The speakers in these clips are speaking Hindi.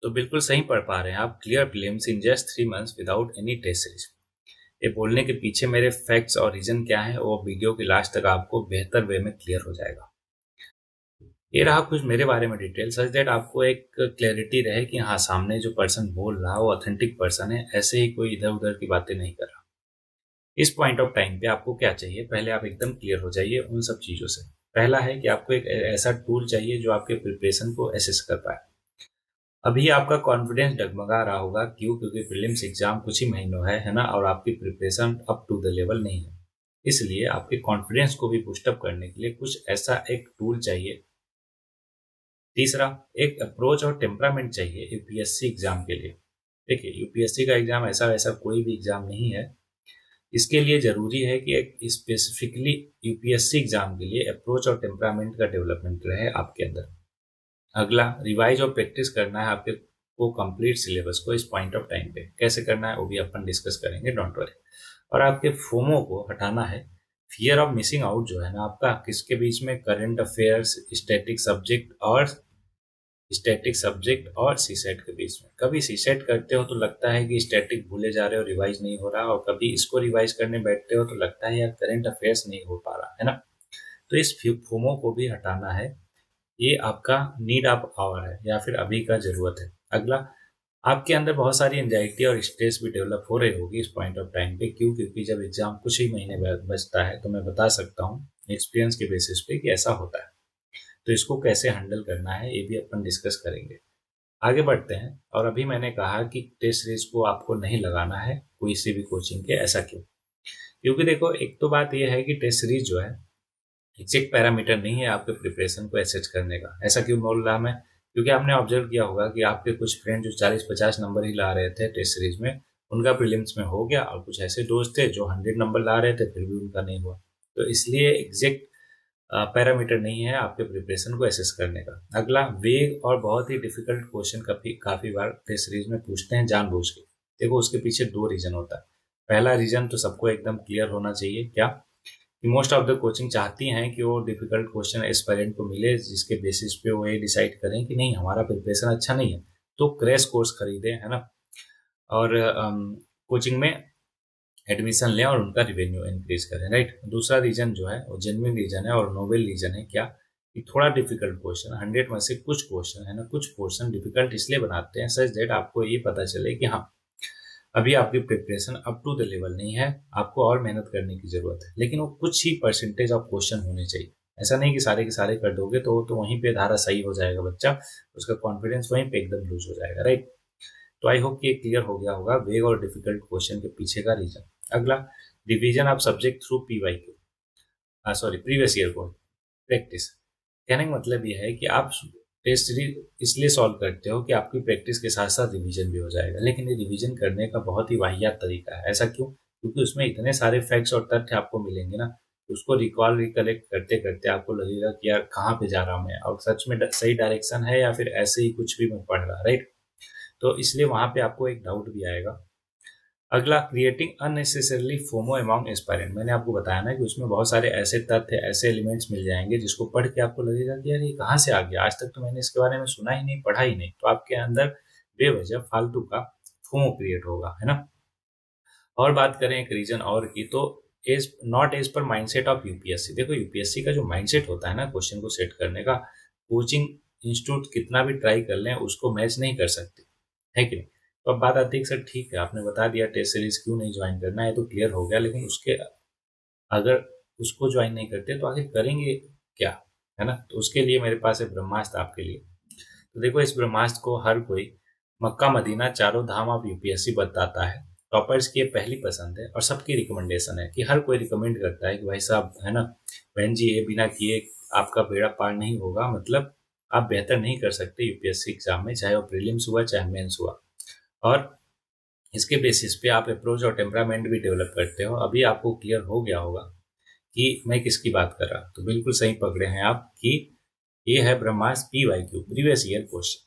तो बिल्कुल सही पढ़ पा रहे हैं आप। Clear prelims in just 3 months without any test series. ये बोलने के पीछे मेरे फैक्ट्स और रीजन क्या है वो वीडियो के लास्ट तक आपको बेहतर वे में क्लियर हो जाएगा। ये रहा कुछ मेरे बारे में डिटेल, सच दैट आपको एक क्लैरिटी रहे कि हाँ, सामने जो पर्सन बोल रहा है वो ऑथेंटिक पर्सन है, ऐसे ही कोई इधर उधर की बातें नहीं कर रहा। इस पॉइंट ऑफ टाइम पे आपको क्या चाहिए, पहले आप एकदम क्लियर हो जाइए उन सब चीज़ों से। पहला है कि आपको एक ऐसा टूल चाहिए जो आपके प्रिपरेशन को असेस कर पाए। अभी आपका कॉन्फिडेंस डगमगा रहा होगा, क्यों? क्योंकि प्रीलिम्स एग्जाम कुछ ही महीनों है ना, और आपकी preparation up to the level नहीं है। इसलिए आपके कॉन्फिडेंस को भी बूस्टअप करने के लिए कुछ ऐसा एक टूल चाहिए। तीसरा, एक अप्रोच और टेम्परामेंट चाहिए यूपीएससी एग्जाम के लिए। देखिए, यूपीएससी का एग्जाम ऐसा वैसा कोई भी एग्जाम नहीं है। इसके लिए जरूरी है कि एक स्पेसिफिकली यूपीएससी एग्जाम के लिए अप्रोच और टेम्परामेंट का डेवलपमेंट रहे आपके अंदर। अगला, रिवाइज और प्रैक्टिस करना है आपके को कंप्लीट सिलेबस को। इस पॉइंट ऑफ टाइम पे कैसे करना है वो भी अपन डिस्कस करेंगे, डोंट वरी। और आपके फोमो को हटाना है, फियर ऑफ मिसिंग आउट जो है ना आपका, किसके बीच में? करंट अफेयर्स, स्टैटिक सब्जेक्ट और सीसेट के बीच में। कभी सीसेट करते हो तो लगता है कि स्टैटिक भूले जा रहे हो, रिवाइज नहीं हो रहा, और कभी इसको रिवाइज करने बैठते हो तो लगता है यार करंट अफेयर्स नहीं हो पा रहा है ना। तो इस फोमो को भी हटाना है। ये आपका नीड ऑफ आवर है या फिर अभी का जरूरत है। अगला, आपके अंदर बहुत सारी एंजाइटी और स्ट्रेस भी डेवलप हो रही होगी इस पॉइंट ऑफ टाइम पे। क्यों? क्योंकि जब एग्जाम कुछ ही महीने बचता है तो मैं बता सकता हूँ एक्सपीरियंस के बेसिस पे कि ऐसा होता है। तो इसको कैसे हैंडल करना है ये भी अपन डिस्कस करेंगे। आगे बढ़ते हैं। और अभी मैंने कहा कि टेस्ट सीरीज को आपको नहीं लगाना है कोई सी भी कोचिंग के। ऐसा क्यों? क्योंकि देखो, एक तो बात यह है कि टेस्ट सीरीज जो है एग्जैक्ट पैरामीटर नहीं है आपके प्रिपरेशन को एसेस करने का। ऐसा क्यों बोल रहा मैं? क्योंकि आपने ऑब्जर्व किया होगा कि आपके कुछ फ्रेंड जो 40-50 नंबर ही ला रहे थे टेस्ट सीरीज में, उनका प्रीलिम्स में हो गया, और कुछ ऐसे दोस्त थे जो 100 नंबर ला रहे थे फिर भी उनका नहीं हुआ। तो इसलिए एग्जैक्ट पैरामीटर नहीं है आपके प्रिपरेशन को एसेस करने का। अगला, वेग और बहुत ही डिफिकल्ट क्वेश्चन काफी बार टेस्ट सीरीज में पूछते हैं जानबूझ के। देखो, उसके पीछे दो रीजन होता है। पहला रीजन तो सबको एकदम क्लियर होना चाहिए, क्या? कि मोस्ट ऑफ द कोचिंग चाहती हैं कि वो डिफिकल्ट क्वेश्चन एस्पायरेंट को मिले, जिसके बेसिस पे वो ये डिसाइड करें कि नहीं, हमारा प्रिपरेशन अच्छा नहीं है तो क्रैश कोर्स खरीदें, है ना, और कोचिंग में एडमिशन लें और उनका रिवेन्यू इंक्रीज करें, राइट। दूसरा रीजन जो है वो जेन्युइन रीजन है और नोबल रीजन है, क्या? कि थोड़ा डिफिकल्ट क्वेश्चन, 100 में से कुछ क्वेश्चन है ना, कुछ पोर्शन डिफिकल्ट इसलिए बनाते हैं सच दैट आपको ये पता चले कि हाँ, अभी आपकी preparation up to the level नहीं है, आपको और मेहनत करने की जरूरत है। लेकिन वो कुछ ही परसेंटेज ऑफ क्वेश्चन होने चाहिए। ऐसा नहीं कि सारे के सारे कर दोगे तो वहीं पे धारा सही हो जाएगा बच्चा, उसका कॉन्फिडेंस वहीं पे एकदम लूज हो जाएगा, राइट। तो आई होप कि ये क्लियर हो गया होगा वेग और डिफिकल्ट क्वेश्चन के पीछे का रीजन। अगला, division of subject through PYQ, sorry previous year को प्रैक्टिस। कहने का मतलब यह है कि आप टेस्ट सीरीज इसलिए सॉल्व करते हो कि आपकी प्रैक्टिस के साथ साथ रिवीजन भी हो जाएगा। लेकिन ये रिवीजन करने का बहुत ही वाहियात तरीका है। ऐसा क्यों? क्योंकि उसमें इतने सारे फैक्ट्स और तथ्य आपको मिलेंगे ना, उसको रिकॉल रिकलेक्ट करते करते आपको लगेगा कि यार कहाँ पे जा रहा हूँ मैं, और सच में सही डायरेक्शन है या फिर ऐसे ही कुछ भी मैं पढ़ रहा, राइट। तो इसलिए वहां पे आपको एक डाउट भी आएगा। अगला, creating unnecessarily FOMO among aspirant. मैंने आपको बताया ना कि उसमें बहुत सारे ऐसे तथ्य, ऐसे एलिमेंट्स मिल जाएंगे जिसको पढ़ के आपको लगेगा कि यार ये कहाँ से आ गया, आज तक तो मैंने इसके बारे में सुना ही नहीं, पढ़ा ही नहीं। तो आपके अंदर बेवजह फालतू का फोमो क्रिएट होगा, है ना। और बात करें एक रीजन और की, तो as not as per mindset of UPSC. देखो, यूपीएससी का जो माइंडसेट होता है ना क्वेश्चन को सेट करने का, कोचिंग इंस्टीट्यूट कितना भी ट्राई कर लें उसको मैच नहीं कर सकते, है कि नहीं। तो अब बात आती है कि सर ठीक है, आपने बता दिया टेस्ट सीरीज क्यों नहीं ज्वाइन करना है, तो क्लियर हो गया, लेकिन उसके अगर उसको ज्वाइन नहीं करते तो आखिर करेंगे क्या, है ना। तो उसके लिए मेरे पास है ब्रह्मास्त्र आपके लिए। तो देखो, इस ब्रह्मास्त्र को हर कोई मक्का मदीना चारों धाम ऑफ यूपीएससी बताता है। टॉपर्स की ये पहली पसंद है और सबकी रिकमेंडेशन है कि हर कोई रिकमेंड करता है कि भाई साहब, है ना, बहन जी, ये बिना किए आपका बेड़ा पार नहीं होगा। मतलब आप बेहतर नहीं कर सकते यूपीएससी एग्जाम में, चाहे वो प्रीलिम्स हुआ चाहे मेंस हुआ। और इसके बेसिस पे आप अप्रोच और टेम्परामेंट भी डेवलप करते हो। अभी आपको क्लियर हो गया होगा कि मैं किसकी बात कर रहा। तो बिल्कुल सही पकड़े हैं आप कि ये है Brahmastra PYQ, previous year question.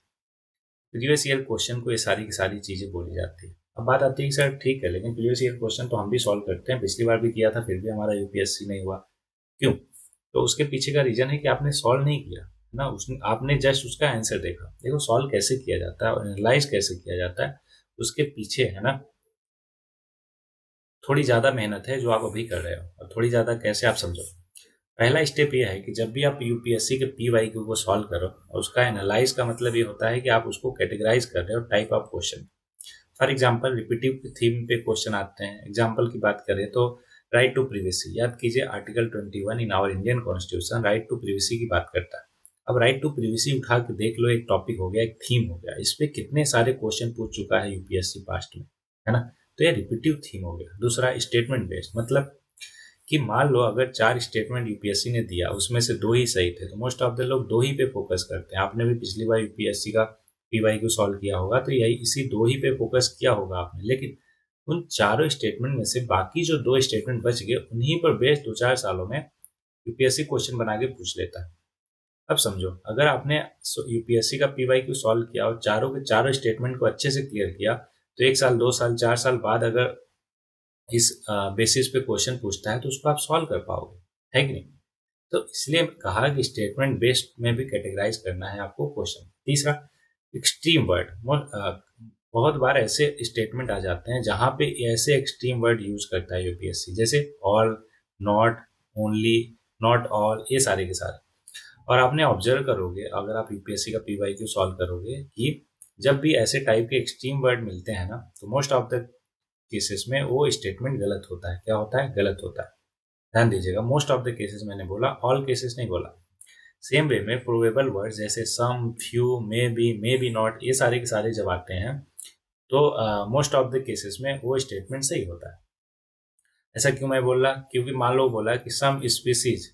Previous year question को ये सारी की सारी चीजें बोली जाती है। अब बात आती है कि सर ठीक है, लेकिन प्रीवियस ईयर क्वेश्चन तो हम भी सॉल्व करते हैं, पिछली बार भी किया था फिर भी हमारा यूपीएससी नहीं हुआ, क्यों? तो उसके पीछे का रीजन है कि आपने सॉल्व नहीं किया। है ना, उसने आपने जस्ट उसका आंसर देखा। देखो सॉल्व कैसे किया जाता है और एनालाइज कैसे किया जाता है, उसके पीछे है ना थोड़ी ज़्यादा मेहनत है जो आप अभी कर रहे हो। और थोड़ी ज़्यादा कैसे, आप समझो। पहला स्टेप ये है कि जब भी आप यूपीएससी के पीवाईक्यू को सॉल्व करो, और उसका एनालाइज का मतलब ये होता है कि आप उसको कैटेगराइज कर रहे हो type of question. For example repetitive theme पे क्वेश्चन आते हैं। एग्जाम्पल की बात करें तो राइट टू प्रिवेसी, याद कीजिए article 21 in our Indian constitution right to privacy की बात करता है। अब राइट टू प्रिवेसी उठा के देख लो, एक टॉपिक हो गया, एक थीम हो गया, इस पे कितने सारे क्वेश्चन पूछ चुका है यूपीएससी पास्ट में, है ना। तो ये रिपीटिव थीम हो गया। दूसरा स्टेटमेंट बेस्ड, मतलब कि मान लो अगर 4 स्टेटमेंट यूपीएससी ने दिया, उसमें से 2 ही सही थे, तो मोस्ट ऑफ द लोग 2 ही पे फोकस करते हैं। आपने भी पिछली बार यूपीएससी का पीवाईक्यू सॉल्व किया होगा तो यही इसी 2 ही पे फोकस किया होगा आपने। लेकिन उन चारों स्टेटमेंट में से बाकी जो 2 स्टेटमेंट बच गए, उन्हीं पर बेस्ड 2-4 सालों में यूपीएससी क्वेश्चन बना के पूछ लेता है। अब समझो, अगर आपने यूपीएससी का पीवाईक्यू सॉल्व किया और चारों के चारों स्टेटमेंट को अच्छे से क्लियर किया, तो 1 साल, 2 साल, 4 साल बाद अगर इस बेसिस पे क्वेश्चन पूछता है तो उसको आप सॉल्व कर पाओगे, है कि नहीं। तो इसलिए कहा कि स्टेटमेंट बेस्ड में भी कैटेगराइज करना है आपको क्वेश्चन। तीसरा, एक्सट्रीम वर्ड। बहुत बार ऐसे स्टेटमेंट आ जाते हैं जहां पे ऐसे एक्सट्रीम वर्ड यूज करता है यूपीएससी, जैसे all, not, only, not all, ये सारे के सारे। और आपने ऑब्जर्व करोगे, अगर आप यूपीएससी का पीवाईक्यू सॉल्व करोगे, कि जब भी ऐसे टाइप के एक्सट्रीम वर्ड मिलते हैं ना, तो मोस्ट ऑफ द केसेस में वो स्टेटमेंट गलत होता है। क्या होता है? गलत होता है। ध्यान दीजिएगा, मोस्ट ऑफ द केसेस मैंने बोला, ऑल केसेस नहीं बोला। सेम वे में प्रोबेबल वर्ड जैसे सम, फ्यू, मे बी नॉट, ये सारे के सारे जब आते हैं तो मोस्ट ऑफ द केसेस में वो स्टेटमेंट सही होता है। ऐसा क्यों मैं बोल रहा? क्योंकि मान लो बोला कि सम स्पीसीज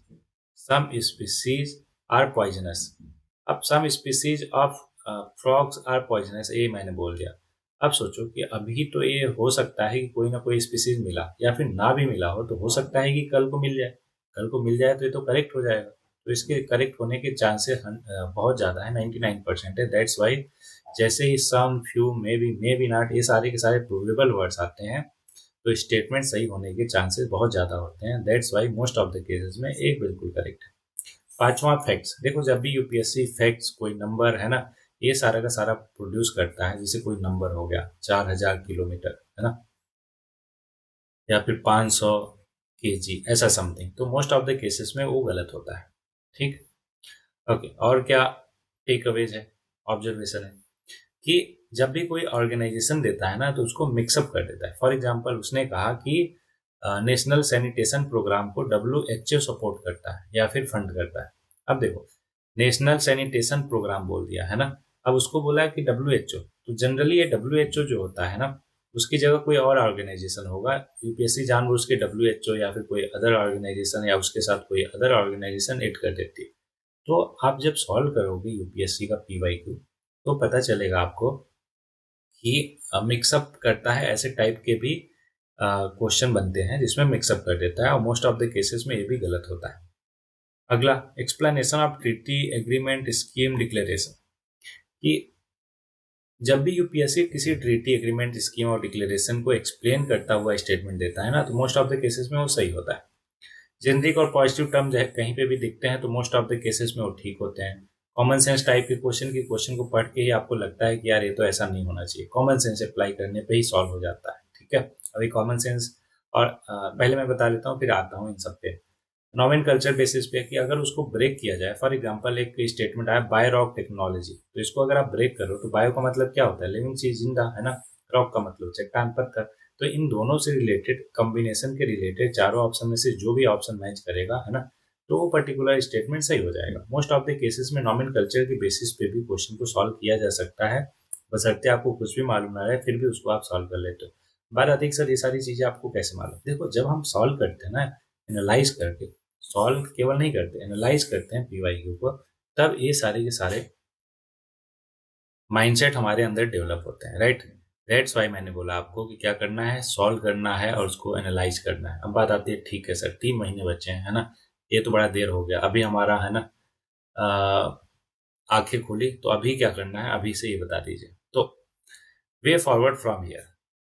आर पॉइजनस। अब some species of frogs are poisonous, ये मैंने बोल दिया। अब सोचो कि अभी तो ये हो सकता है कि कोई ना कोई स्पीसीज मिला, या फिर ना भी मिला हो तो हो सकता है कि कल को मिल जाए। कल को मिल जाए तो ये तो करेक्ट हो जाएगा। तो इसके करेक्ट होने के चांसेस बहुत ज़्यादा है, 99% है। दैट्स वाई जैसे ही सम, फ्यू, मे बी नॉट, ये सारे के सारे प्रोबेबल वर्ड्स आते हैं तो स्टेटमेंट सही होने के चांसेस बहुत ज़्यादा होते हैं। That's why most of the cases में एक बिल्कुल करेक्ट है। पांचवा, फैक्ट्स। देखो जब भी यूपीएससी फैक्ट्स, कोई नंबर है ना, ये सारा का सारा प्रोड्यूस करता है, जैसे कोई नंबर हो गया 4000 किलोमीटर, है ना, या फिर 500 केजी, ऐसा समथिंग, तो मोस्ट ऑफ द केसेस में वो गलत होता है। ठीक, ओके। और क्या टेक अवेज है, ऑब्जर्वेशन है, कि जब भी कोई ऑर्गेनाइजेशन देता है ना तो उसको मिक्सअप कर देता है। फॉर एग्जांपल उसने कहा कि नेशनल सैनिटेशन प्रोग्राम को डब्ल्यूएचओ सपोर्ट करता है या फिर फंड करता है। अब देखो, नेशनल सैनिटेशन प्रोग्राम बोल दिया है ना, अब उसको बोला है कि डब्ल्यूएचओ, तो जनरली ये डब्ल्यूएचओ जो होता है ना, उसकी जगह कोई और ऑर्गेनाइजेशन होगा। यूपीएससी जानबूझ के डब्ल्यूएचओ या फिर कोई अदर ऑर्गेनाइजेशन या उसके साथ कोई अदर ऑर्गेनाइजेशन ऐड कर देती है। तो आप जब सॉल्व करोगे यूपीएससी का पीवाईक्यू, तो पता चलेगा आपको कि मिक्सअप करता है, ऐसे टाइप के भी क्वेश्चन बनते हैं जिसमें मिक्सअप कर देता है, और मोस्ट ऑफ द केसेस में ये भी गलत होता है। अगला, explanation of treaty, agreement, scheme, declaration, कि जब भी यूपीएससी किसी ट्रीटी, एग्रीमेंट, स्कीम और डिक्लेरेशन को एक्सप्लेन करता हुआ स्टेटमेंट देता है ना, तो मोस्ट ऑफ द केसेस में वो सही होता है। जेनरिक और पॉजिटिव टर्म कहीं पे भी दिखते हैं तो मोस्ट ऑफ द केसेस में वो ठीक होते हैं। कॉमन सेंस टाइप के क्वेश्चन की क्वेश्चन को पढ़ के ही आपको लगता है कि यार ये तो ऐसा नहीं होना चाहिए, कॉमन सेंस अप्लाई करने पे ही सॉल्व हो जाता है। ठीक है, अभी कॉमन सेंस और पहले मैं बता देता हूँ, फिर आता हूँ इन सब पे। नॉमिन कल्चर बेसिस पे कि अगर उसको ब्रेक किया जाए, फॉर एग्जांपल एक स्टेटमेंट आया बायो रॉक टेक्नोलॉजी, तो इसको अगर आप ब्रेक करो तो बायो का मतलब क्या होता है? लिविंग चीज, जिंदा, है ना। रॉक का मतलब चट्टान, पत्थर। तो इन दोनों से रिलेटेड, कॉम्बिनेशन के रिलेटेड चारों ऑप्शन में से जो भी ऑप्शन मैच करेगा, है ना, तो वो पर्टिकुलर स्टेटमेंट सही हो जाएगा। मोस्ट ऑफ द केसेस में नॉमिन कल्चर के बेसिस पे भी क्वेश्चन को सॉल्व किया जा सकता है, बशर्ते आपको कुछ भी मालूम ना रहे, फिर भी उसको आप सॉल्व कर लेते हो। बात आती है सर ये सारी चीजें आपको कैसे मालूम? देखो जब हम सॉल्व करते हैं ना, एनालाइज करके, सॉल्व केवल नहीं करते, एनालाइज करते हैं पीवाईक्यू को, तब ये सारे के सारे माइंडसेट हमारे अंदर डेवलप होते हैं, राइट। दैट्स वाई मैंने बोला आपको कि क्या करना है, सॉल्व करना है और उसको एनालाइज करना है। अब बात आती है, ठीक है सर 3 महीने बचे हैं, है ना, ये तो बड़ा देर हो गया, अभी हमारा है ना आंखें खुली, तो अभी क्या करना है, अभी से ये बता दीजिए। तो वे फॉरवर्ड फ्रॉम हियर,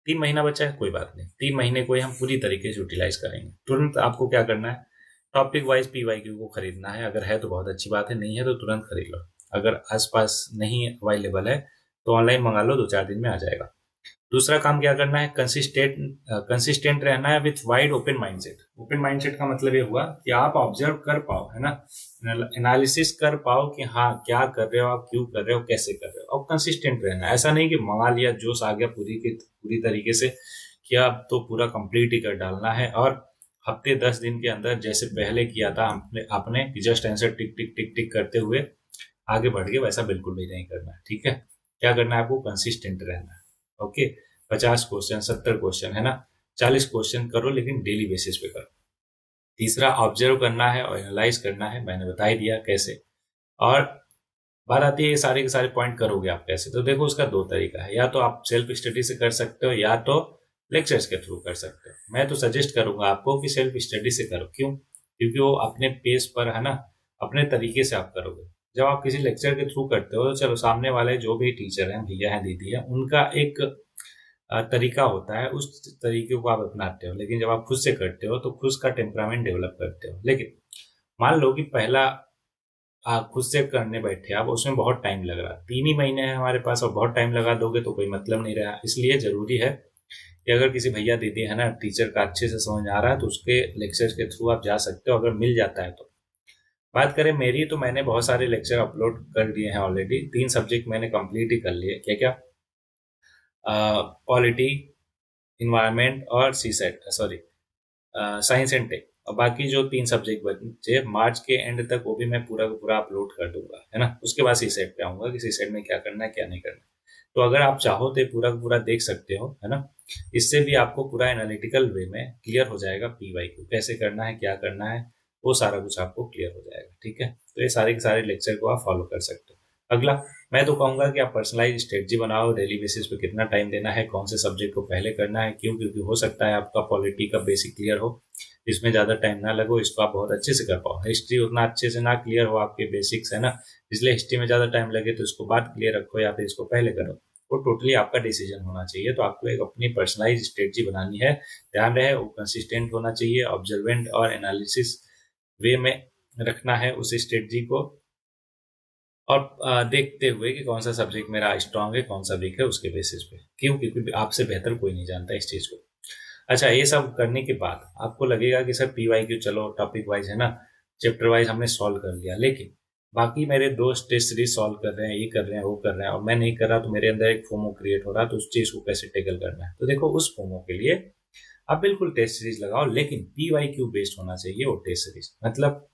3 महीना बचा है, कोई बात नहीं, 3 महीने को ही हम पूरी तरीके से यूटिलाइज करेंगे। तुरंत आपको क्या करना है, टॉपिक वाइज PYQ को खरीदना है, अगर है तो बहुत अच्छी बात है, नहीं है तो तुरंत खरीद लो। अगर आसपास नहीं अवेलेबल है तो ऑनलाइन मंगा लो, 2-4 दिन में आ जाएगा। दूसरा काम क्या करना है, कंसिस्टेंट रहना है with wide open mindset. Open mindset का मतलब ये हुआ कि आप ऑब्जर्व कर पाओ, है ना, एनालिसिस कर पाओ कि हाँ क्या कर रहे हो आप, क्यों कर रहे हो, कैसे कर रहे हो। अब कंसिस्टेंट रहना है, ऐसा नहीं कि मंगा लिया, जोश आ गया पूरी तरीके से किया, अब तो पूरा कंप्लीट ही कर डालना है और हफ्ते 10 दिन के अंदर जैसे पहले किया था आपने जस्ट आंसर टिक टिक टिक टिक करते हुए आगे बढ़ गए, वैसा बिल्कुल भी नहीं करना है। ठीक है, क्या करना है आपको, कंसिस्टेंट रहना है। ओके, 50 क्वेश्चन 70 क्वेश्चन, है ना, 40 क्वेश्चन करो लेकिन डेली बेसिस पे करो। तीसरा, ऑब्जर्व करना है और एनालाइज करना है, मैंने बता ही दिया कैसे। और बात आती है ये सारे के सारे पॉइंट करोगे आप कैसे, तो देखो उसका दो तरीका है, या तो आप सेल्फ स्टडी से कर सकते हो या तो लेक्चर्स के थ्रू कर सकते हो। मैं तो सजेस्ट करूंगा आपको कि सेल्फ स्टडी से करो। क्यों? क्योंकि वो अपने पेस पर, है ना, अपने तरीके से आप करोगे। जब आप किसी लेक्चर के थ्रू करते हो तो चलो सामने वाले जो भी टीचर हैं, भैया हैं दीदी हैं, उनका एक तरीका होता है, उस तरीके को आप अपनाते हो। लेकिन जब आप खुद से करते हो तो खुद का टेम्परामेंट डेवलप करते हो। लेकिन मान लो कि पहला आप खुद से करने बैठे, आप उसमें बहुत टाइम लग रहा, 3 ही महीने हैं हमारे पास और बहुत टाइम लगा दोगे तो कोई मतलब नहीं रहा। इसलिए जरूरी है कि अगर किसी भैया दीदी, है ना, टीचर का अच्छे से समझ आ रहा है तो उसके लेक्चर्स के थ्रू आप जा सकते हो, अगर मिल जाता है तो। बात करें मेरी, तो मैंने बहुत सारे लेक्चर अपलोड कर दिए हैं ऑलरेडी। 3 सब्जेक्ट मैंने कंप्लीट ही कर लिए। क्या क्या? पॉलिटी, इन्वायरमेंट और सॉरी साइंस एंड टेक। और बाकी जो 3 सब्जेक्ट बचे मार्च के एंड तक, वो भी मैं पूरा का पूरा अपलोड कर दूंगा, है ना। उसके बाद सीसेट पे आऊंगा कि सीसेट में क्या करना है क्या नहीं करना है। तो अगर आप चाहो तो पूरा का पूरा देख सकते हो, है ना। इससे भी आपको पूरा एनालिटिकल वे में क्लियर हो जाएगा, PYQ कैसे करना है, क्या करना है, वो सारा कुछ आपको क्लियर हो जाएगा। ठीक है, तो ये सारे के सारे लेक्चर को आप फॉलो कर सकते हो। अगला, मैं तो कहूंगा कि आप पर्सनलाइज स्ट्रेटजी बनाओ, डेली बेसिस पे कितना टाइम देना है, कौन से सब्जेक्ट को पहले करना है। क्यों? क्योंकि हो सकता है आपका पॉलिटी का बेसिक क्लियर हो, इसमें ज़्यादा टाइम ना लगो, इसको आप बहुत अच्छे से कर पाओ। हिस्ट्री उतना अच्छे से ना क्लियर हो, आपके बेसिक्स, है ना, इसलिए हिस्ट्री में ज़्यादा टाइम लगे, तो इसको बाद क्लियर रखो या फिर इसको पहले करो। वो टोटली आपका डिसीजन होना चाहिए। तो आपको एक अपनी पर्सनलाइज स्ट्रेटजी बनानी है। ध्यान रहे वो कंसिस्टेंट होना चाहिए, ऑब्जर्वेंट और एनालिसिस वे में रखना है उस स्ट्रेटजी को, और देखते हुए कि कौन सा सब्जेक्ट मेरा स्ट्रांग है, कौन सा वीक है, उसके बेसिस पे। क्यों? क्योंकि आपसे बेहतर कोई नहीं जानता इस चीज़ को। अच्छा, ये सब करने के बाद आपको लगेगा कि सर PYQ चलो टॉपिक वाइज, है ना, चैप्टर वाइज हमने सॉल्व कर लिया, लेकिन बाकी मेरे दोस्त टेस्ट सीरीज सॉल्व कर रहे हैं, ये कर रहे हैं, वो कर रहे हैं, और मैं नहीं कर रहा, तो मेरे अंदर एक फोमो क्रिएट हो रहा है, तो उस चीज़ को कैसे टेकल करना है। तो देखो, उस फोमो के लिए आप बिल्कुल टेस्ट सीरीज लगाओ, लेकिन PYQ बेस्ड होना चाहिए वो टेस्ट सीरीज। मतलब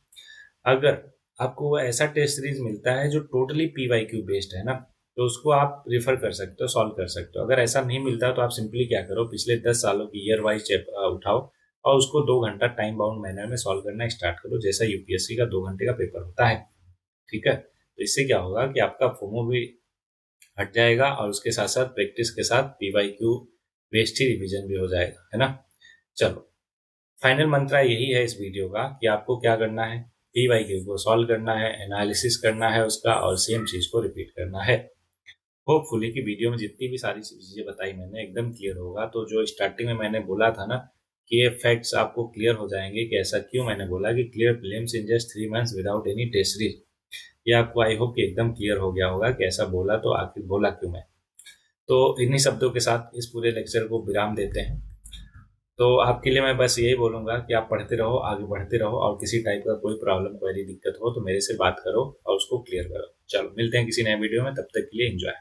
अगर आपको वो ऐसा टेस्ट सीरीज मिलता है जो टोटली PYQ बेस्ड है ना, तो उसको आप रिफर कर सकते हो, सॉल्व कर सकते हो। अगर ऐसा नहीं मिलता तो आप सिंपली क्या करो, पिछले 10 सालों की ईयर वाइज उठाओ और उसको 2 घंटा टाइम बाउंड मैनर में सॉल्व करना स्टार्ट करो, जैसा UPSC का 2 घंटे का पेपर होता है। ठीक है, तो इससे क्या होगा कि आपका फोमो भी हट जाएगा और उसके साथ साथ प्रैक्टिस के साथ PYQ बेस्ड ही रिविजन भी हो जाएगा, है ना। चलो, फाइनल मंत्रा यही है इस वीडियो का कि आपको क्या करना है, PYQ को सॉल्व करना है, एनालिसिस करना है उसका, और सेम चीज को रिपीट करना है। होपफुली कि वीडियो में जितनी भी सारी चीजें बताई मैंने एकदम क्लियर होगा। तो जो स्टार्टिंग में मैंने बोला था ना कि ये फैक्ट्स आपको क्लियर हो जाएंगे कि ऐसा क्यों, मैंने बोला कि clear films in just 3 months without any test series, ये आपको आई होप कि एकदम क्लियर हो गया होगा कि ऐसा बोला तो आखिर बोला क्यों मैं। तो इन्हीं शब्दों के साथ इस पूरे लेक्चर को विराम देते हैं। तो आपके लिए मैं बस यही बोलूंगा कि आप पढ़ते रहो, आगे बढ़ते रहो, और किसी टाइप का कोई प्रॉब्लम, कोई दिक्कत हो तो मेरे से बात करो और उसको क्लियर करो। चलो, मिलते हैं किसी नए वीडियो में, तब तक के लिए एंजॉय।